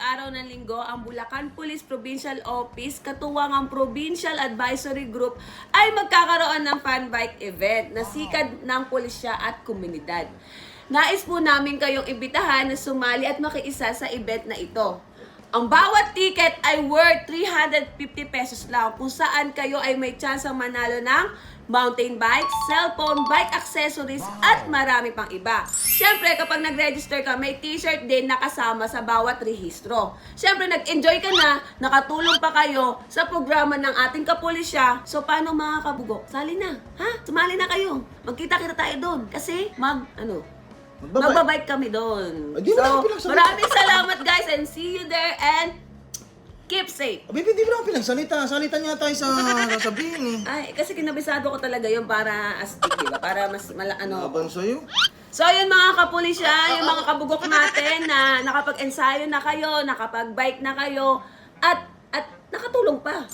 araw ng linggo, ang Bulacan Police Provincial Office, katuwang ang Provincial Advisory Group, ay magkakaroon ng fan bike event na sikad ng pulisya at komunidad. Nais po namin kayong imbitahan na sumali at makiisa sa event na ito. Ang bawat ticket ay worth 350 pesos lang, kung saan kayo ay may chance ang manalo ng mountain bike, cellphone, bike accessories, at marami pang iba. Siyempre, kapag nag-register ka, may t-shirt din nakasama sa bawat rehistro. Siyempre, nag-enjoy ka na, nakatulong pa kayo sa programa ng ating kapulisya. So, paano mga kabugo? Sali na, ha? Sumali na kayo. Magkita-kita tayo doon. Kasi, magbabike kami doon. So, maraming salamat guys and see you there and keep safe. Abi, hindi mo lang pinagsalita. Salita niya tayo sa sasabihin eh. Ay, kasi kinabisado ko talaga yun para astig, diba? Para mas Laban sa'yo. So, yun mga kapulisya, yung mga kabugok natin na nakapag-ensayo na kayo, nakapag-bike na kayo, at nakatulong pa.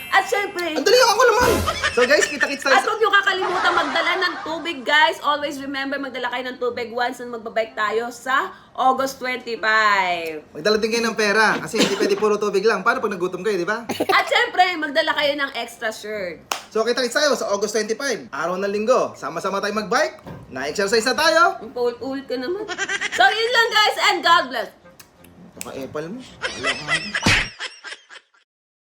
At syempre, Ang dali ako naman! So guys, kita-kits tayo at huwag niyo kakalimutan magdala ng tubig, guys. Always remember, magdala kayo ng tubig once na magbabike tayo sa August 25. Magdala din kayo ng pera kasi hindi pwede puro tubig lang. Paano pag nagutom kayo, di ba? At syempre, magdala kayo ng extra shirt. So kita-kits tayo sa August 25, araw ng linggo. Sama-sama tayo mag-bike. Na-exercise na tayo. Ang paulit-ulit ka naman. So, yun lang guys, and God bless. Paka-epal mo. Wala ka.